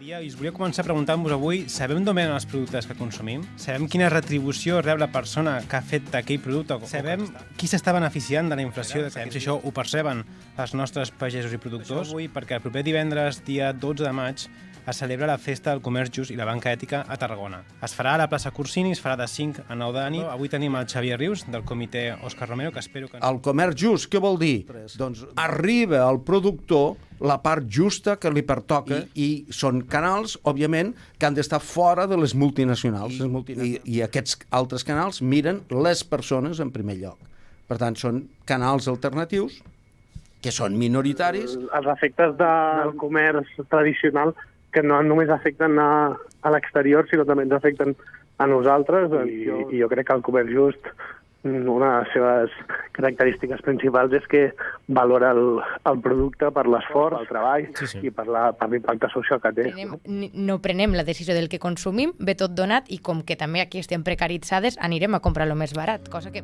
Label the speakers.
Speaker 1: dia i us volia començar preguntant-vos avui, sabem d'on venen els productes que consumim? Sabem quina retribució rep la persona que ha fet aquell producte? Sabem qui s'està beneficiant de la inflació? Sabem si això ho perceben els nostres pagesos i productors? Avui, perquè el proper divendres, dia 12 de maig, es celebra la Festa del Comerç Just i la Banca Ètica a Tarragona. Es farà a la plaça Corsini, es farà de 5 a 9 de la nit. Avui tenim el Xavier Rius, del comitè Òscar Romero, que espero que...
Speaker 2: El comerç just, què vol dir? Doncs arriba al productor la part justa que li pertoca i són canals, òbviament, que han d'estar fora de les multinacionals. I aquests altres canals miren les persones en primer lloc. Per tant, són canals alternatius que són minoritaris.
Speaker 3: Els efectes del comerç tradicional que no només afecten a l'exterior, sinó també ens afecten a nosaltres. I jo crec que el comerç just, una de les seves característiques principals és que valora el producte per l'esforç, el treball i per l'impacte social que té.
Speaker 4: No prenem la decisió del que consumim, ve tot donat i com que també aquí estem precaritzades anirem a comprar lo més barat, cosa que